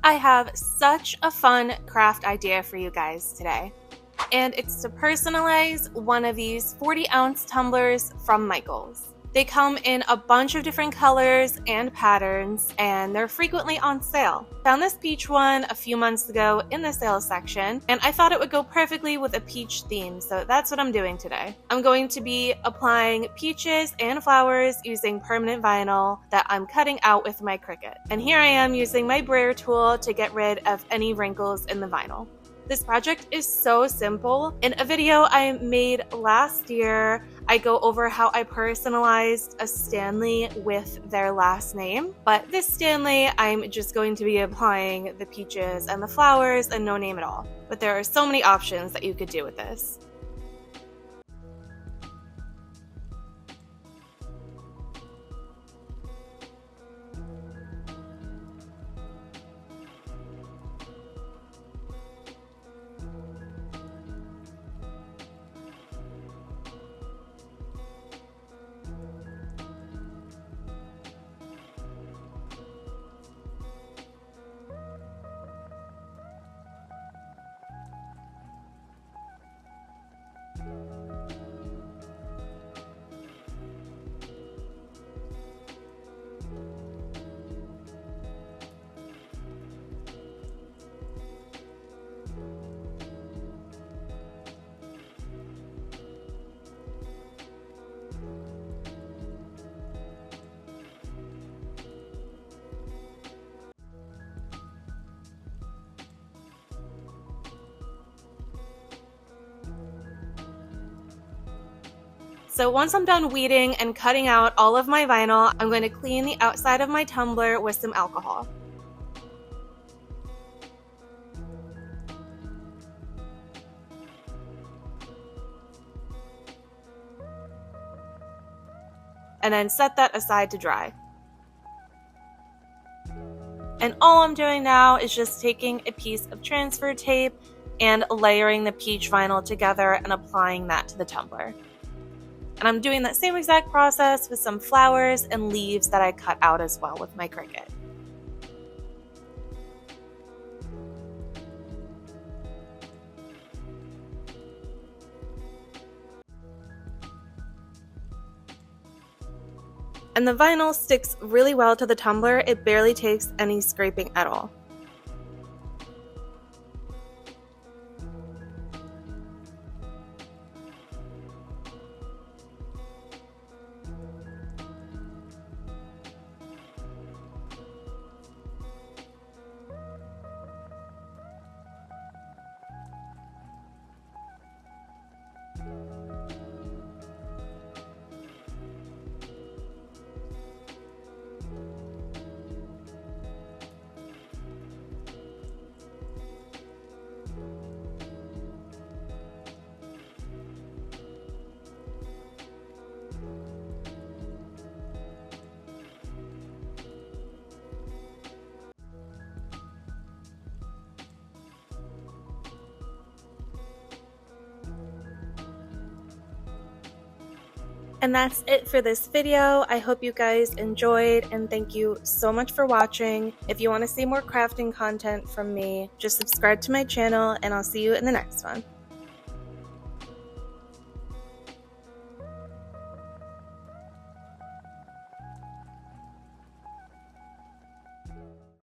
I have such a fun craft idea for you guys today, and it's to personalize one of these 40-ounce tumblers from Michaels. They come in a bunch of different colors and patterns, and they're frequently on sale. Found this peach one a few months ago in the sales section, and I thought it would go perfectly with a peach theme, so that's what I'm doing today. I'm going to be applying peaches and flowers using permanent vinyl that I'm cutting out with my Cricut. And here I am using my brayer tool to get rid of any wrinkles in the vinyl. This project is so simple. In a video I made last year, I go over how I personalized a Stanley with their last name. But this Stanley, I'm just going to be applying the peaches and the flowers and no name at all. But there are so many options that you could do with this. So once I'm done weeding and cutting out all of my vinyl, I'm going to clean the outside of my tumbler with some alcohol. And then set that aside to dry. And all I'm doing now is just taking a piece of transfer tape and layering the peach vinyl together and applying that to the tumbler. And I'm doing that same exact process with some flowers and leaves that I cut out as well with my Cricut. And the vinyl sticks really well to the tumbler. It barely takes any scraping at all. And that's it for this video. I hope you guys enjoyed, and thank you so much for watching. If you want to see more crafting content from me, just subscribe to my channel, and I'll see you in the next one.